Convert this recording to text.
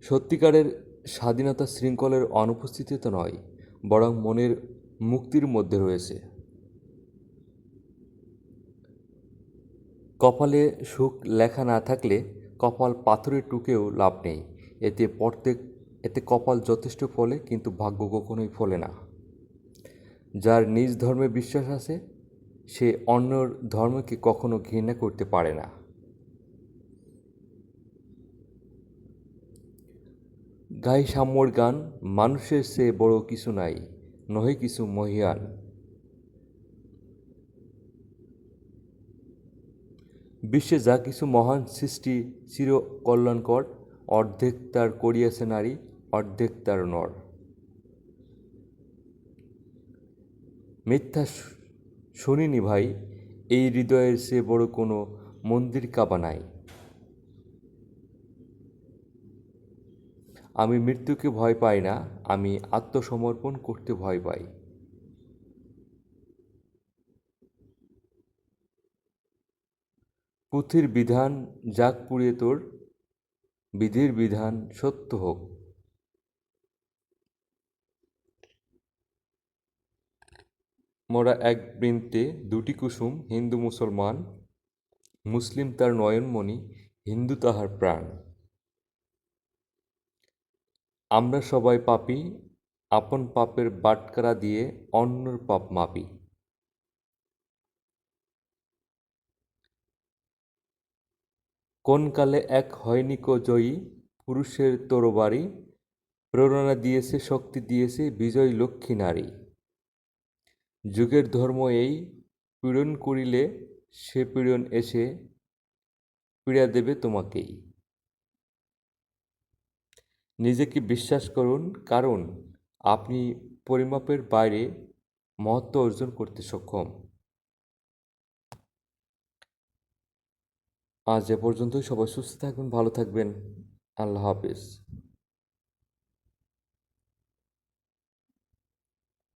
সত্যিকারের স্বাধীনতা শৃঙ্খলের অনুপস্থিতিতে নয়, বরং মনের মুক্তির মধ্যে রয়েছে। কপালে সুখ লেখা না থাকলে কপাল পাথরে টুকেও লাভ নেই। এতে প্রত্যেক এতে কপাল যথেষ্ট ফলে, কিন্তু ভাগ্য কখনোই ফলে না। যার নিজ ধর্মে বিশ্বাস আছে, সে অন্যর ধর্মকে কখনো ঘৃণা করতে পারে না। গাই সাম্যর গান, মানুষের চেয়ে বড় কিছু নাই, নহে কিছু মহিয়ান। বিশ্বে যা কিছু মহান সৃষ্টি চির কল্যাণকর, অর্ধেক তার করিয়াছে নারী, অর্ধেক তার নর। মিথ্যা শুনিনি ভাই, এই হৃদয়ের চেয়ে বড় কোনো মন্দির কাবা নাই। আমি মৃত্যুকে ভয় পাই না, আমি আত্মসমর্পণ করতে ভয় পাই। পুঁথির বিধান যাক পুড়িয়ে তোর, বিধির বিধান সত্য হোক। মোরা এক বৃন্তে দুটি কুসুম, হিন্দু মুসলমান, মুসলিম তার নয়নমণি, হিন্দু তাহার প্রাণ। আমরা সবাই পাপী, আপন পাপের বাটখারা দিয়ে অন্যর পাপ মাপি। কোন কালে এক হয়নি কো জয়ী, পুরুষের তরবারি, প্রেরণা দিয়েছে শক্তি দিয়েছে বিজয় লক্ষ্মী নারী। যুগের ধর্ম এই, পীড়ন করিলে সে পীড়ন এসে পীড়া দেবে তোমাকেই। নিজেকে বিশ্বাস করুন, কারণ আপনি পরিমাপের বাইরে মহত্ব অর্জন করতে সক্ষম। আজ এ পর্যন্তই। সবাই সুস্থ থাকবেন, ভালো থাকবেন। আল্লাহ হাফেজ।